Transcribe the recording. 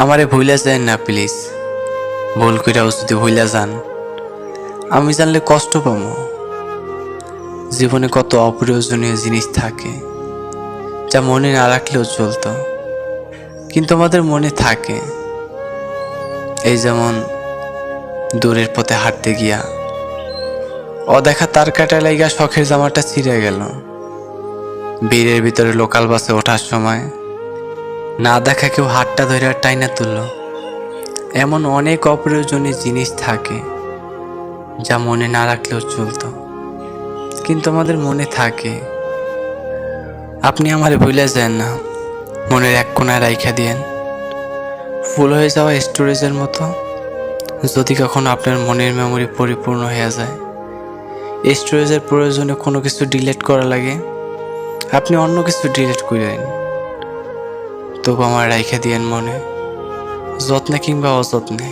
আমারে ভুইলা যায় না প্লিজ। ভুল কইরাও যদি ভুইলা যান, আমি জানলে কষ্ট পাবো। জীবনে কত অপ্রয়োজনীয় জিনিস থাকে যা মনে না রাখলেও চলতো, কিন্তু আমাদের মনে থাকে। এই যেমন দূরের পথে হাঁটতে গিয়া অদেখা তার কাটা লাইগা শখের জামাটা ছিঁড়ে গেল। ভিড়ের ভিতরে লোকাল বাসে ওঠার সময় না দেখা কেউ হাতটা ধরে টাইনা তুলল। এমন অনেক অপ্রয়োজনীয় জিনিস থাকে যা মনে না রাখলেও চলতো, কিন্তু আমাদের মনে থাকে। আপনি আমারে ভুলে যান না, মনের এক কোণায় রাইখা দিয়েন, ফুল হয়ে যাওয়া স্টোরেজের মতো। যদি কখনো আপনার মনের মেমোরি পরিপূর্ণ হয়ে যায়, স্টোরেজের প্রয়োজনে কোনো কিছু ডিলিট করা লাগে, আপনি অন্য কিছু ডিলিট করেন, তবু আমার রাইখা দিয়েন মনে, যত্নে কিংবা অযত্নে।